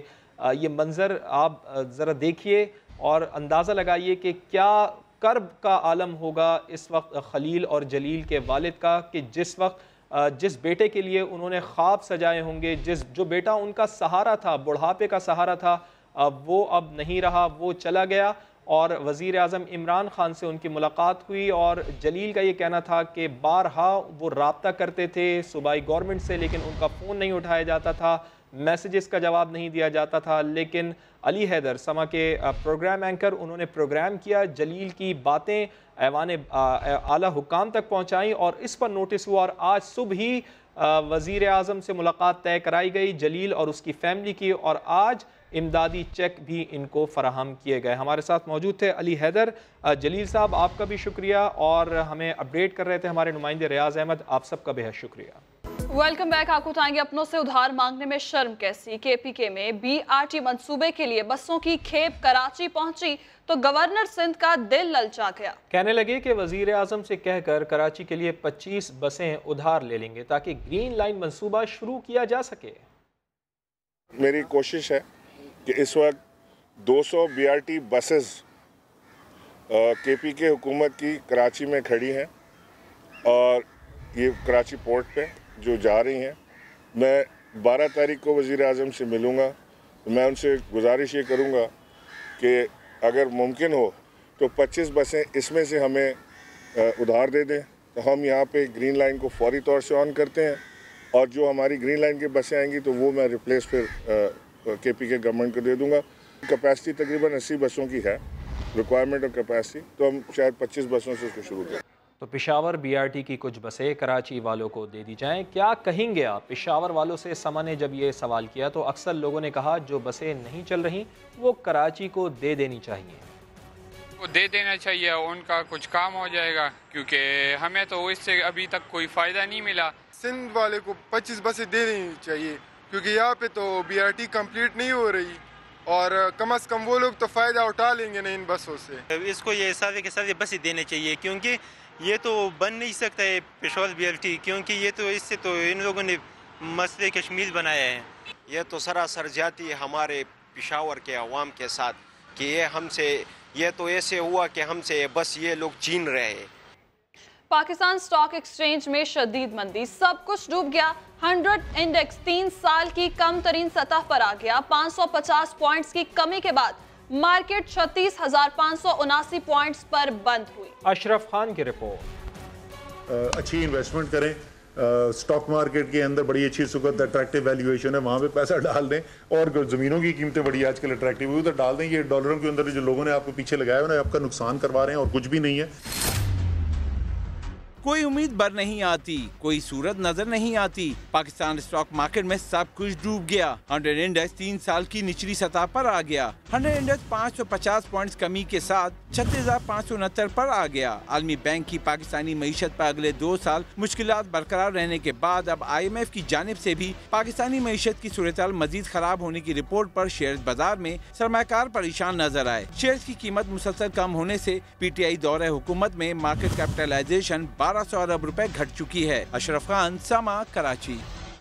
ये मंज़र आप ज़रा देखिए और अंदाज़ा लगाइए कि क्या कर्ब का आलम होगा इस वक्त खलील और जलील के वालिद का, कि जिस वक्त जिस बेटे के लिए उन्होंने ख्वाब सजाए होंगे, जो बेटा उनका सहारा था, बुढ़ापे का सहारा था, वो अब नहीं रहा, वो चला गया। और वज़ीर आज़म इमरान ख़ान से उनकी मुलाकात हुई और जलील का ये कहना था कि बारहा वो रब्ता करते थे सूबाई गवर्नमेंट से, लेकिन उनका फ़ोन नहीं उठाया जाता था, मैसेजेस का जवाब नहीं दिया जाता था। लेकिन अली हैदर समा के प्रोग्राम एंकर, उन्होंने प्रोग्राम किया, जलील की बातें ऐवान आला हुक्काम तक पहुँचाई और इस पर नोटिस हुआ। और आज सुबह ही वज़ीर आज़म से मुलाकात तय कराई गई जलील और उसकी फ़ैमिली की, और आज इमदादी चेक भी इनको फराहम किए गए। हमारे साथ मौजूद थे अली हैदर। जलील साहब, आपका भी शुक्रिया, और हमें अपडेट कर रहे थे हमारे नुमाइंदे रियाज अहमद, आप सबका बेहद शुक्रिया। Welcome back. आपको बताएंगे अपनों से उधार मांगने में शर्म कैसी। KPK में BRT मंसूबे के लिए बसों की खेप कराची पहुंची तो गवर्नर सिंध का दिल ललचा गया। कहने लगे कि वजीर आजम से कहकर कराची के लिए 25 बसें उधार ले लेंगे ताकि ग्रीन लाइन मंसूबा शुरू किया जा सके। मेरी कोशिश है कि इस वक्त 200 BRT बसेस KPK हुकूमत की कराची में खड़ी हैं और ये कराची पोर्ट पे जो जा रही हैं। मैं 12 तारीख को वज़ीर आज़म से मिलूँगा तो मैं उनसे गुजारिश ये करूँगा कि अगर मुमकिन हो तो 25 बसें इसमें से हमें उधार दे दें तो हम यहाँ पे ग्रीन लाइन को फौरी तौर से ऑन करते हैं, और जो हमारी ग्रीन लाइन की बसें आएंगी तो वो मैं रिप्लेस फिर KPK गवर्नमेंट को दे दूँगा। कैपेसिटी तकरीबन 80 बसों की है रिक्वायरमेंट और कैपेसिटी, तो हम शायद 25 बसों से उसको शुरू करें। तो पेशावर BRT की कुछ बसें कराची वालों को दे दी जाएं, क्या कहेंगे आप? पेशावर वालों से समा ने जब ये सवाल किया तो अक्सर लोगों ने कहा जो बसें नहीं चल रही वो कराची को दे देनी चाहिए। वो दे देना चाहिए, उनका कुछ काम हो जाएगा, क्योंकि हमें तो इससे अभी तक कोई फ़ायदा नहीं मिला। सिंध वाले को 25 बसें दे देनी चाहिए, क्योंकि यहाँ पे तो BRT कंप्लीट नहीं हो रही और कम से कम वो लोग तो फ़ायदा उठा लेंगे ना इन बसों से। इसको ये सारे के सारे बसें देने चाहिए, क्योंकि ये तो बन नहीं सकता है पेशावर BRT, क्योंकि ये तो इससे तो इन लोगों ने मसले कश्मीर बनाया है। ये तो सरासर ज्यादती है हमारे पेशावर के अवाम के साथ कि ये तो ऐसे हुआ कि हमसे बस ये लोग छीन रहे हैं। पाकिस्तान स्टॉक एक्सचेंज में शदीद मंदी, सब कुछ डूब गया। 100 इंडेक्स 3 साल की कम तरीन सतह पर आ गया। 550 पॉइंट्स की कमी के बाद मार्केट 36,579 पॉइंट्स पर बंद हुई। अशरफ खान की रिपोर्ट। अच्छी इन्वेस्टमेंट करें, स्टॉक मार्केट के अंदर बड़ी अच्छी सुगत अट्रैक्टिव वैल्यूएशन है, वहाँ पे पैसा डाल दें, और ज़मीनों की कीमतें बड़ी आजकल अट्रैक्टिव हुई उधर डाल दें। ये डॉलरों के अंदर जो लोगों ने आपको पीछे लगाया है ना, आपका नुकसान करवा रहे हैं और कुछ भी नहीं है। कोई उम्मीद बर नहीं आती, कोई सूरत नजर नहीं आती। पाकिस्तान स्टॉक मार्केट में सब कुछ डूब गया। 100 इंडेक्स 3 साल की निचली सतह पर आ गया। 100 इंडेक्स 550 पॉइंट्स कमी के साथ 36,569 पर आ गया। आलमी बैंक की पाकिस्तानी मईशत पर अगले 2 साल मुश्किलात बरकरार रहने के बाद अब IMF की जानिब से भी पाकिस्तानी मईशत की सूरत मजीद खराब होने की रिपोर्ट पर शेयर बाजार में सरमायाकार परेशान नजर आए। शेयर की कीमत मुसलसल कम होने से PTI दौरे हुकूमत में मार्केट कैपिटलाइजेशन 1200 अरब रुपए घट चुकी है। अशरफ खान, समा, कराची।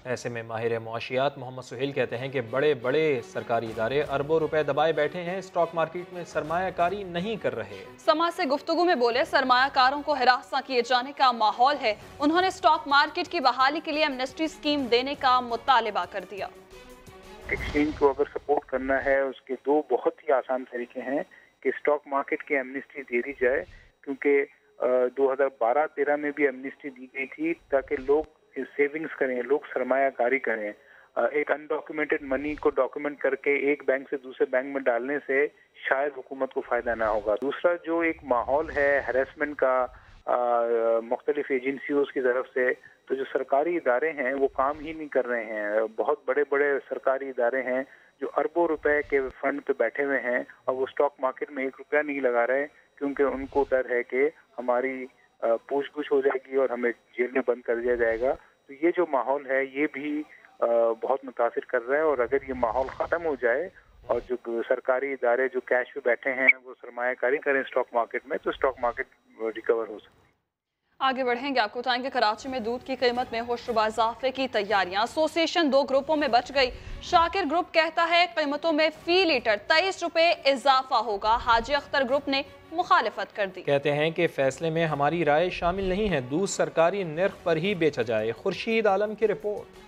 ऐसे में माहिर मुआशियात मोहम्मद सुहेल कहते हैं कि बड़े बड़े सरकारी इदारे अरबों रुपए दबाए बैठे हैं, स्टॉक मार्केट में सरमायाकारी नहीं कर रहे। समा से गुफ्तगू में बोले सरमायाकारों को हिरासा किए जाने का माहौल है। उन्होंने स्टॉक मार्केट की बहाली के लिए एमनेस्टी स्कीम देने का मुतालिबा कर दिया। एक्सचेंज को अगर सपोर्ट करना है उसके 2 बहुत ही आसान तरीके हैं कि स्टॉक मार्केट की एमनेस्टी दे दी जाए, क्योंकि 2012-13 में भी एमनेस्टी दी गई थी ताकि लोग सेविंग्स करें, लोग सरमायाकारी करें। एक अनडॉक्यूमेंटेड मनी को डॉक्यूमेंट करके एक बैंक से दूसरे बैंक में डालने से शायद हुकूमत को फायदा ना होगा। दूसरा जो एक माहौल है हैरेसमेंट का मुख्तलिफ एजेंसियों की तरफ से, तो जो सरकारी इदारे हैं वो काम ही नहीं कर रहे हैं। बहुत बड़े बड़े सरकारी इदारे हैं जो अरबों रुपए के फंड पे बैठे हुए हैं और वो स्टॉक मार्केट में 1 रुपया नहीं लगा रहे, क्योंकि उनको डर है कि हमारी पूछ-गुछ हो जाएगी और हमें जेल में बंद कर दिया जाएगा। तो ये जो माहौल है ये भी बहुत मुतासिर कर रहा है, और अगर ये माहौल ख़त्म हो जाए और जो सरकारी इदारे जो कैश पे बैठे हैं वो सरमायाकारी करें स्टॉक मार्केट में, तो स्टॉक मार्केट रिकवर हो सकता है। आगे बढ़ेंगे, आपको बताएंगे कराची में दूध की कीमत में होशरुबा इजाफे की तैयारियां। एसोसिएशन 2 ग्रुपों में बच गई। शाकिर ग्रुप कहता है कीमतों में फी लीटर 23 रुपए इजाफा होगा। हाजी अख्तर ग्रुप ने मुखालिफत कर दी। कहते हैं कि फैसले में हमारी राय शामिल नहीं है, दूध सरकारी निर्ख पर ही बेचा जाए। खुर्शीद आलम की रिपोर्ट।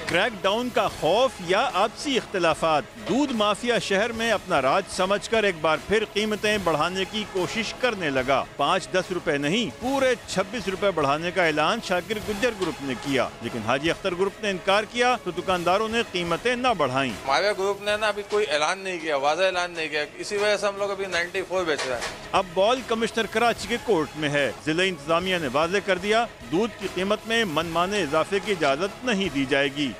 क्रैकडाउन का खौफ या आपसी इख्तलाफात, दूध माफिया शहर में अपना राज समझकर एक बार फिर कीमतें बढ़ाने की कोशिश करने लगा। 5-10 रुपए नहीं, पूरे 26 रुपए बढ़ाने का ऐलान शाकिर गुज्जर ग्रुप ने किया, लेकिन हाजी अख्तर ग्रुप ने इनकार किया तो दुकानदारों ने कीमतें न बढ़ाई। हमारे ग्रुप ने ना अभी कोई ऐलान नहीं किया, वाज़ा ऐलान नहीं किया, इसी वजह से हम लोग अभी 94 बेच रहे हैं। अब बॉल कमिश्नर कराची के कोर्ट में है। जिला इंतजामिया ने वाज़े कर दिया दूध की कीमत में मनमाने इजाफे की इजाजत नहीं दी जाएगी।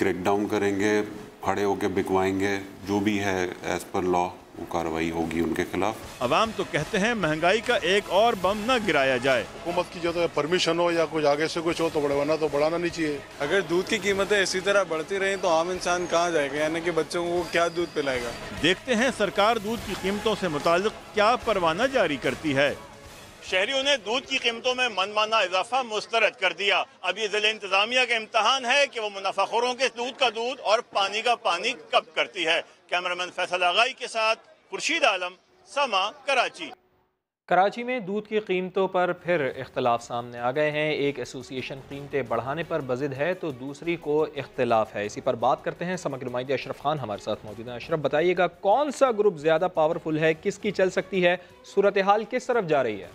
क्रैकडाउन करेंगे, खड़े होकर बिकवाएंगे, जो भी है एज पर लॉ वो कार्रवाई होगी उनके खिलाफ। अवाम तो कहते हैं महंगाई का एक और बम न गिराया जाए। हुकूमत की जो तो परमिशन हो या कुछ आगे से कुछ हो तो बढ़ाना तो बढ़ाना नहीं चाहिए। अगर दूध की कीमतें इसी तरह बढ़ती रही तो आम इंसान कहाँ जाएगा, यानी कि बच्चों को क्या दूध पिलाएगा। देखते हैं सरकार दूध की कीमतों से मुताल्लिक क्या परवाना जारी करती है। शहरियों ने दूध की कीमतों में मनमाना इजाफा मुस्तरद कर दिया। अब ये जिले इंतजामिया का इम्तहान है कि वो मुनाफाखोरों के दूध का दूध और पानी का पानी कब करती है। कैमरामैन फैसल आगाई के साथ खुर्शीद आलम, समा, कराची। कराची में दूध की कीमतों पर फिर इख्तलाफ सामने आ गए हैं। एक एसोसिएशन कीमतें बढ़ाने पर बजिद है तो दूसरी को इख्तलाफ है। इसी पर बात करते हैं। समग्र नुमाइंदे अशरफ खान हमारे साथ मौजूद हैं। अशरफ, बताइएगा कौन सा ग्रुप ज़्यादा पावरफुल है, किसकी चल सकती है, सूरत हाल किस तरफ जा रही है?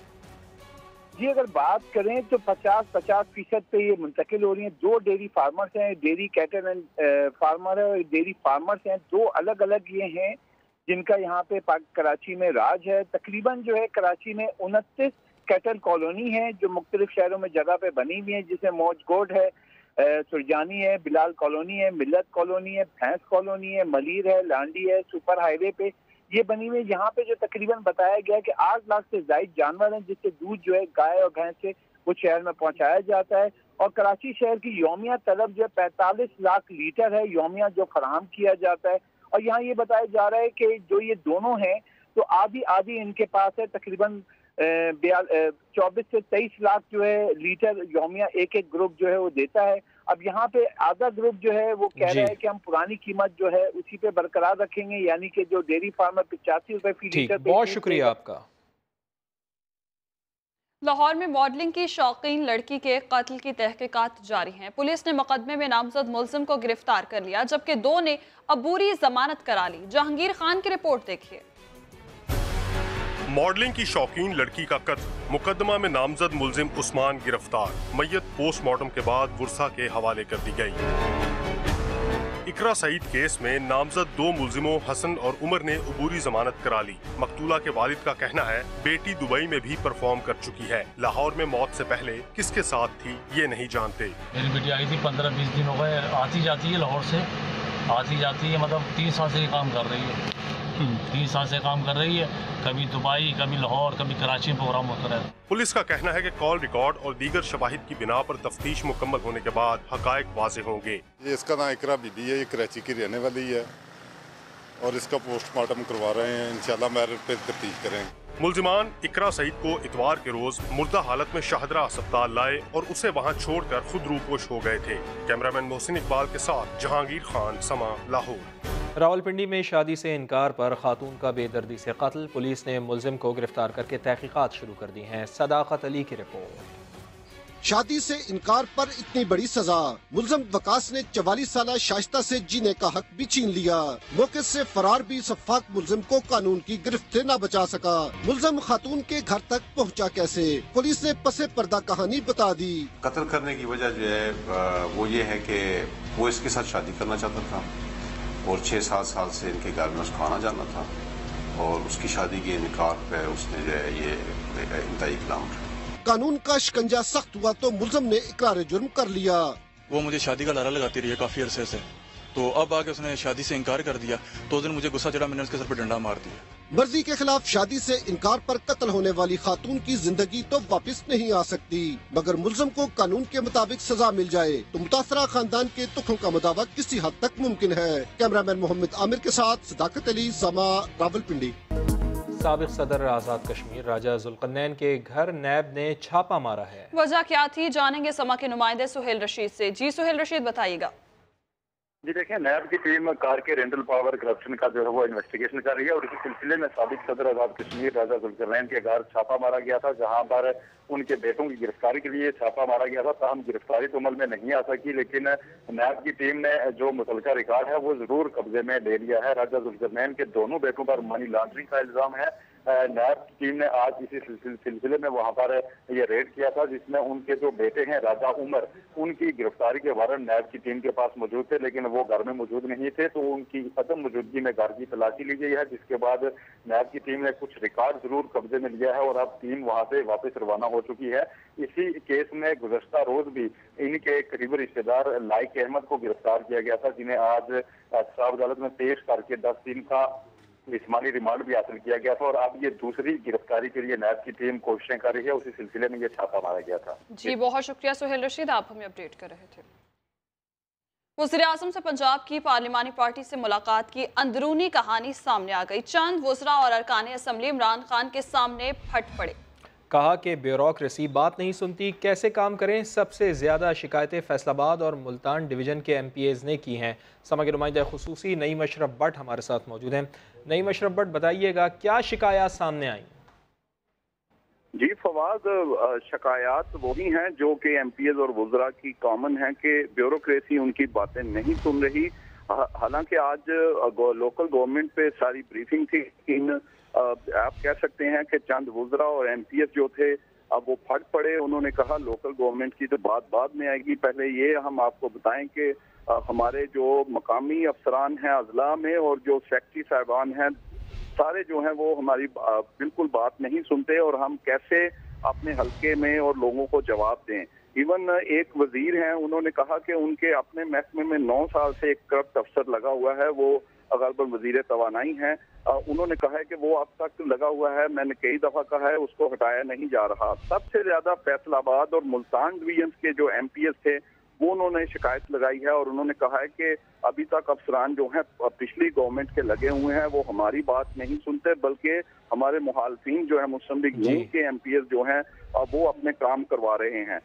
जी, अगर बात करें तो 50% पे ये मुंतकिल हो रही हैं। दो डेयरी फार्मर्स हैं, डेयरी कैटल एंड फार्मर है और डेयरी फार्मर्स हैं। दो अलग अलग ये हैं जिनका यहाँ पे कराची में राज है। तकरीबन जो है कराची में 29 कैटल कॉलोनी है जो मुख्तलिफ शहरों में जगह पे बनी हुई है, जिसमें मौजगोड है, सुरजानी है, बिलाल कॉलोनी है, मिल्लत कॉलोनी है, भैंस कॉलोनी है, मलीर है, लांडी है। सुपर हाईवे पे ये बनी हुई है। यहाँ पे जो तकरीबन बताया गया कि 8 लाख से ज्यादा जानवर हैं जिससे दूध जो है गाय और भैंस से वो शहर में पहुंचाया जाता है। और कराची शहर की यौमिया तलब जो 45 लाख लीटर है यौमिया जो फराहम किया जाता है। और यहाँ ये बताया जा रहा है कि जो ये दोनों हैं तो आधी इनके पास है। तकरीबन 24 से 23 लाख जो है लीटर यौमिया एक ग्रुप जो है वो देता है। अब यहाँ पे आधा ग्रुप जो है वो कह रहा है कि हम पुरानी कीमत जो है उसी पे बरकरार रखेंगे, यानी कि जो डेयरी फार्मर 85 रुपए फी लीटर। बहुत शुक्रिया आपका। लाहौर में मॉडलिंग की शौकीन लड़की के कत्ल की तहकीकात जारी हैं। पुलिस ने मुकदमे में नामजद मुलजिम को गिरफ्तार कर लिया, जबकि 2 ने अबूरी जमानत करा ली। जहांगीर खान की रिपोर्ट देखिए। मॉडलिंग की शौकीन लड़की का कत्ल, मुकदमा में नामजद मुलजिम उस्मान गिरफ्तार। मय्यत पोस्टमार्टम के बाद बुरसा के हवाले कर दी गई। इकरा सईद केस में नामजद 2 मुलजिमों हसन और उमर ने अबूरी जमानत करा ली। मकतूला के वालिद का कहना है बेटी दुबई में भी परफॉर्म कर चुकी है। लाहौर में मौत से पहले किसके साथ थी ये नहीं जानते। मेरी बेटी आई थी 15-20 दिन हो गए, आती जाती है लाहौर से, आती जाती है, मतलब 3 साल से ये काम कर रही है। 3 साल से काम कर रही है, कभी दुबई, कभी लाहौर, कभी कराची में प्रोग्राम होता रहता है। पुलिस का कहना है कि कॉल रिकॉर्ड और दीगर शवाहिद की बिना पर तफ्तीश मुकम्मल होने के बाद हकायक वाज़े होंगे। ये इसका नाम इकरा बीबी है, ये कराची की रहने वाली है और इसका पोस्टमार्टम करवा रहे हैं। इंशाल्लाह मैरिज पे तफ्तीश करेंगे। मुलजिमान इकरा सईद को इतवार के रोज मुर्दा हालत में शाहदरा अस्पताल लाए और उसे वहां छोड़कर खुद रूपोश हो गए थे। कैमरामैन मोहसिन इकबाल के साथ जहांगीर खान, समा, लाहौर। रावलपिंडी में शादी से इनकार पर खातून का बेदर्दी से कत्ल। पुलिस ने मुलजिम को गिरफ्तार करके तहकीकात शुरू कर दी हैं। सदाकत अली की रिपोर्ट। शादी से इनकार पर इतनी बड़ी सजा, मुलजिम वकास ने 44 साल शाइस्ता से जीने का हक भी छीन लिया। मौके से फरार भी सफाक मुलजिम को कानून की गिरफ्त से न बचा सका। मुलजिम खातून के घर तक पहुंचा कैसे, पुलिस ने पसे पर्दा कहानी बता दी। कत्ल करने की वजह जो है वो ये है कि वो इसके साथ शादी करना चाहता था और 6-7 साल से इनके घर में उसको आना जाना था और उसकी शादी के इनकार पे उसने जो है ये इंतहाई कलाम। कानून का शिकंजा सख्त हुआ तो मुलजिम ने इकरार जुर्म कर लिया। वो मुझे शादी का लारा लगाती रही है काफी अरसे से, तो अब आके उसने शादी से इनकार कर दिया तो उस दिन मुझे गुस्सा चढ़ा, मैंने उसके सर पर डंडा मार दिया। मर्जी के खिलाफ शादी से इनकार पर कत्ल होने वाली खातून की जिंदगी तो वापस नहीं आ सकती, मगर मुलजिम को कानून के मुताबिक सजा मिल जाए तो मुतासरा खानदान के दुखों का मुदावा किसी हद तक मुमकिन है। कैमरामैन मोहम्मद आमिर के साथ सदाकत अली, समा, रावलपिंडी। साबिक सदर आज़ाद कश्मीर राजा जुल्करनैन के घर नैब ने छापा मारा है। वजह क्या थी, जानेंगे समा के नुमाइंदे सुहेल रशीद से। जी सुहेल रशीद, बताइएगा। जी देखिए, नैब की टीम कार के रेंटल पावर करप्शन का जो है वो इन्वेस्टिगेशन कर रही है और इसी सिलसिले में साबिक सदर आज़ाद कश्मीर राजा जुल्करनैन के घर छापा मारा गया था, जहां पर उनके बेटों की गिरफ्तारी के लिए छापा मारा गया था। ताहम गिरफ्तारी तो अमल में नहीं आ सकी, लेकिन नैब की टीम ने जो मुतलका रिकॉर्ड है वो जरूर कब्जे में ले लिया है। राजा जुल्करनैन के दोनों बेटों पर मनी लॉन्ड्रिंग का इल्जाम है। नैब की टीम ने आज इसी सिलसिले में वहां पर ये रेड किया था, जिसमें उनके जो बेटे हैं राजा उमर, उनकी गिरफ्तारी के वारंट नैब की टीम के पास मौजूद थे, लेकिन वो घर में मौजूद नहीं थे। तो उनकी अदम मौजूदगी में घर की तलाशी ली गई है, जिसके बाद नैब की टीम ने कुछ रिकॉर्ड जरूर कब्जे में लिया है और अब टीम वहां से वापस रवाना हो चुकी है। इसी केस में गुज़श्ता रोज भी इनके करीबी रिश्तेदार लाइक अहमद को गिरफ्तार किया गया था, जिन्हें आज एहतसाब अदालत में पेश करके 10 दिन का जिस्मानी रिमांड भी हासिल किया गया था। और अब ये दूसरी गिरफ्तारी के लिए नैब की टीम कोशिशें कर रही है। उसी सिलसिले में ये छापा मारा गया था। जी बहुत शुक्रिया सुहेल रशीद, आप हमें अपडेट कर रहे थे। वज़ीर-ए-आज़म से पंजाब की पार्लिमानी पार्टी से मुलाकात की अंदरूनी कहानी सामने आ गई। चंद वज़रा और अरकान असम्बली इमरान खान के सामने फट पड़े। कहा कि ब्यूरोक्रेसी बात नहीं सुनती, कैसे काम करें। सबसे ज़्यादा शिकायतें फैसलाबाद और मुल्तान डिवीज़न के MPAs ने की हैं। समा के नुमाइंदा खुसूसी नईम अशरफ भट्ट हमारे साथ मौजूद हैं। नईम अशरफ भट्ट, बताइएगा क्या शिकायत सामने आई? जी फवाद, शिकायत वही हैं जो कि MPAs और वज़रा की कॉमन है कि ब्यूरोक्रेसी उनकी बातें नहीं सुन रही। हालांकि आज लोकल गवर्नमेंट पे सारी ब्रीफिंग थी, लेकिन आप कह सकते हैं कि चंद वज़रा और MPAs जो थे अब वो फट पड़े। उन्होंने कहा लोकल गवर्नमेंट की तो बात बाद में आएगी, पहले ये हम आपको बताएं कि हमारे जो मकामी अफसरान हैं अजला में और जो सेक्रेटरी साहिबान हैं सारे जो हैं वो हमारी बिल्कुल बात नहीं सुनते और हम कैसे अपने हल्के में और लोगों को जवाब दें। इवन एक वजीर हैं, उन्होंने कहा कि उनके अपने महकमे में 9 साल से एक करप्ट अफसर लगा हुआ है, वो गलबन वजीर तवानाई हैं। उन्होंने कहा है कि वो अब तक लगा हुआ है, मैंने कई दफा कहा है, उसको हटाया नहीं जा रहा। सबसे ज्यादा फैसलाबाद और मुल्तान डिवीजन के जो MPAs थे वो उन्होंने शिकायत लगाई है और उन्होंने कहा है कि अभी तक अफसरान जो हैं पिछली गवर्नमेंट के लगे हुए हैं वो हमारी बात नहीं सुनते, बल्कि हमारे मुखालफिन जो है मुस्लिम लीग नून के MPAs जो हैं वो अपने काम करवा रहे हैं।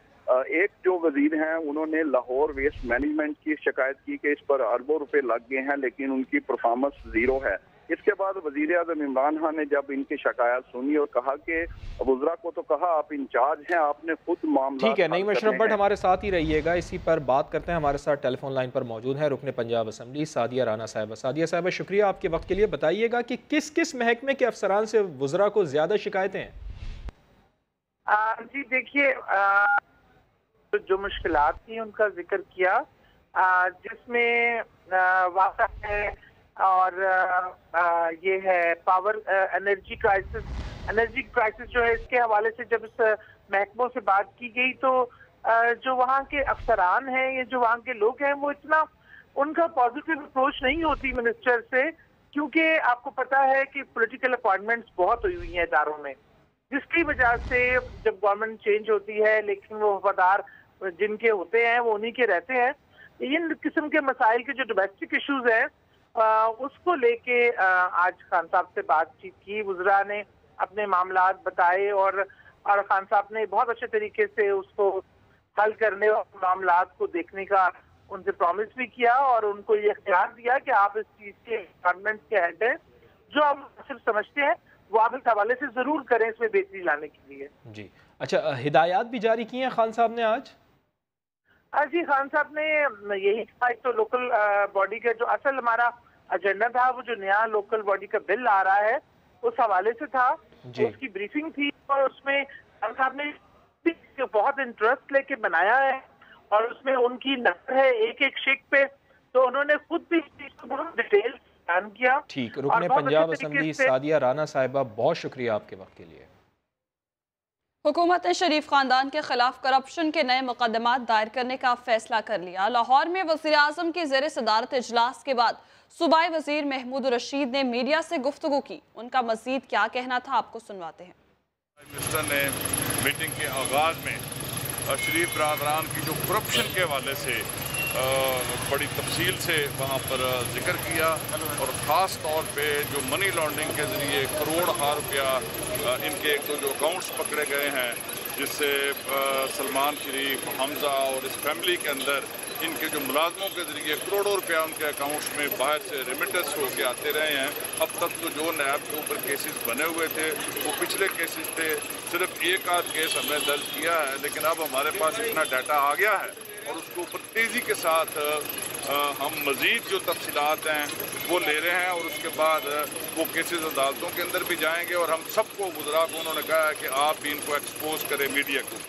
एक जो वजीर हैं उन्होंने लाहौर वेस्ट मैनेजमेंट की शिकायत की कि इस पर अरबों रुपए लग गए हैं लेकिन उनकी परफॉर्मेंस जीरो है। इसके बाद वजीर आज़म इमरान खान ने जब इनकी शिकायत सुनी और कहा कि वज़रा को तो कहा आप इंचार्ज हैं, आपने खुद मामला। ठीक है, नईम अशरफ भट्ट हमारे साथ ही रहिएगा, इसी पर बात करते हैं। हमारे साथ टेलीफोन लाइन पर मौजूद है रुकने पंजाब असम्बली सादिया राना साहिबा। सादिया साहिबा, शुक्रिया आपके वक्त के लिए। बताइएगा कि किस किस महकमे के अफसरान से वज़रा को ज्यादा शिकायतें हैं? जी देखिए, जो मुश्किलात थी उनका जिक्र किया, जिसमें वाक़ा है और ये है पावर एनर्जी क्राइसिस जो है, इसके हवाले से जब इस महकमों से बात की गई तो जो वहाँ के अफसरान हैं या जो वहाँ के लोग हैं वो इतना उनका पॉजिटिव अप्रोच नहीं होती मिनिस्टर से, क्योंकि आपको पता है कि पॉलिटिकल अपॉइंटमेंट्स बहुत हुई हुई हैं इदारों में, जिसकी वजह से जब गवर्नमेंट चेंज होती है लेकिन वो वफादार जिनके होते हैं वो उन्हीं के रहते हैं। इन किस्म के मसाइल के जो डोमेस्टिक इश्यूज हैं उसको लेके आज खान साहब से बातचीत की, वज़रा ने अपने मामलात बताए और खान साहब ने बहुत अच्छे तरीके से उसको हल करने और मामलात को देखने का उनसे प्रॉमिस भी किया और उनको ये इख्तियार दिया कि आप इस चीज़ के डिपार्टमेंट के हेड हैं, जो आप सिर्फ समझते हैं वो आप इस हवाले से जरूर करें इसमें बेहतरी लाने के लिए। जी अच्छा, हिदायत भी जारी की हैं खान साहब ने आज? जी, खान साहब ने यही कहा, एक तो लोकल बॉडी का जो असल हमारा एजेंडा था वो जो नया लोकल बॉडी का बिल आ रहा है उस हवाले से था, उसकी ब्रीफिंग थी और उसमें खान साहब ने बहुत इंटरेस्ट लेके बनाया है और उसमें उनकी नजर है एक एक शिक पे, तो उन्होंने खुद भी इस चीज को बहुत डिटेल बयान किया। ठीक, रुकने पंजाब असम्बली सादिया राना साहिबा, बहुत शुक्रिया आपके वक्त के लिए। हुकूमत ने शरीफ खानदान के खिलाफ करप्शन के नए मुकदमात दायर करने का फैसला कर लिया। लाहौर में वज़ीर-ए-आज़म की ज़ेर सदारत इजलास के बाद सूबाई वज़ीर महमूद रशीद ने मीडिया से गुफ्तगू की। उनका मज़ीद क्या कहना था आपको सुनवाते हैं। मिनिस्टर ने मीटिंग के आगाज़ में शरीफ बरादरान की जो करप्शन के हवाले से बड़ी तफसील से वहाँ पर जिक्र किया और ख़ास तौर पे जो मनी लॉन्ड्रिंग के ज़रिए करोड़ रुपया इनके एक तो जो अकाउंट्स पकड़े गए हैं, जिससे सलमान शरीफ, हमज़ा और इस फैमिली के अंदर इनके जो मुलाजमों के ज़रिए करोड़ों रुपया उनके अकाउंट्स में बाहर से रेमिटेंस होकर आते रहे हैं। अब तक तो जो नैब के ऊपर केसेस बने हुए थे वो पिछले केसेस थे, सिर्फ एक आध केस हमने दर्ज किया है, लेकिन अब हमारे पास इतना डाटा आ गया है और उसके ऊपर तेज़ी के साथ हम मज़ीद जो तफसीलात हैं वो ले रहे हैं और उसके बाद वो केसेस अदालतों के अंदर भी जाएंगे और हम सबको वज़रा को उन्होंने कहा है कि आप भी इनको एक्सपोज करें मीडिया को।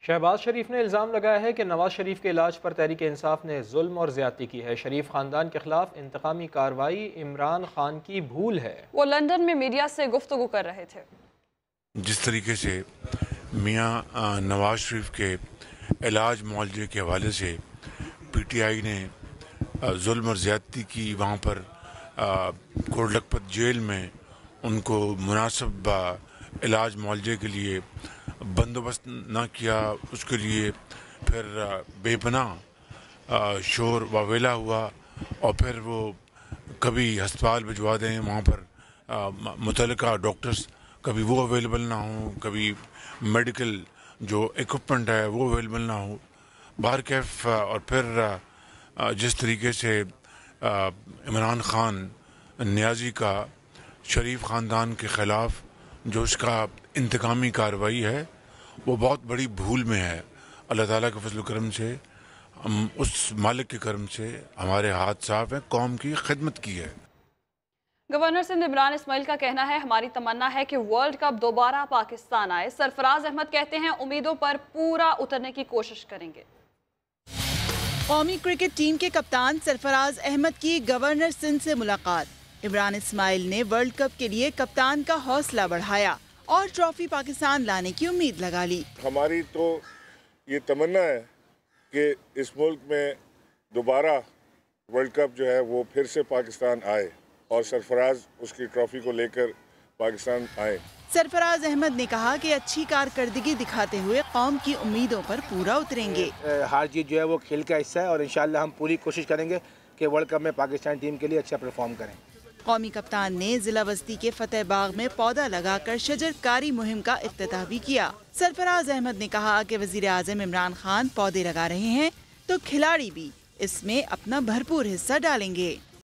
शहबाज शरीफ ने इल्ज़ाम लगाया है कि नवाज शरीफ के इलाज पर तहरीक इंसाफ ने जुल्म और ज्यादती की है। शरीफ खानदान के खिलाफ इंतकामी कार्रवाई इमरान खान की भूल है। वो लंदन में मीडिया से गुफ्तगू कर रहे थे। जिस तरीके से मियाँ नवाज शरीफ के इलाज मुआवजे के हवाले से PTI ने जुल्म और ज़्यादती की, वहाँ पर कोट लखपत जेल में उनको मुनासिब इलाज मुआवजे के लिए बंदोबस्त ना किया, उसके लिए फिर बेपनाह शोर वावेला हुआ और फिर वो कभी अस्पताल भिजवा दें, वहाँ पर मुतल्लिका डॉक्टर्स कभी वो अवेलेबल ना हो, कभी मेडिकल जो इक्विपमेंट है वो अवेलेबल ना हो, बाहर कैफ। और फिर जिस तरीके से इमरान खान नियाजी का शरीफ ख़ानदान के ख़िलाफ़ जो उसका इंतकामी कार्रवाई है वो बहुत बड़ी भूल में है। अल्लाह ताला के फजल करम से, हम उस मालिक के करम से हमारे हाथ साफ हैं, कौम की खिदमत की है। गवर्नर सिंध इमरान इस्माइल का कहना है, हमारी तमन्ना है कि वर्ल्ड कप दोबारा पाकिस्तान आए। सरफराज अहमद कहते हैं, उम्मीदों पर पूरा उतरने की कोशिश करेंगे। कौमी क्रिकेट टीम के कप्तान सरफराज अहमद की गवर्नर सिंध से मुलाकात। इमरान इस्माइल ने वर्ल्ड कप के लिए कप्तान का हौसला बढ़ाया और ट्रॉफी पाकिस्तान लाने की उम्मीद लगा ली। हमारी तो ये तमन्ना है कि इस मुल्क में दोबारा वर्ल्ड कप जो है वो फिर से पाकिस्तान आए और सरफराज उसकी ट्रॉफी को लेकर पाकिस्तान आए। सरफराज अहमद ने कहा कि अच्छी कारकर्दगी दिखाते हुए कौम की उम्मीदों पर पूरा उतरेंगे। हार जीत जो है वो खेल का हिस्सा है और इंशाल्लाह हम पूरी कोशिश करेंगे कि वर्ल्ड कप में पाकिस्तान टीम के लिए अच्छा परफॉर्म करें। कौमी कप्तान ने जिला बस्ती के फतेह बाग में पौधा लगाकर शजरकारी मुहिम का इफ्तिताह भी किया। सरफराज अहमद ने कहा कि वजीर आजम इमरान खान पौधे लगा रहे हैं तो खिलाड़ी भी इसमें अपना भरपूर हिस्सा डालेंगे।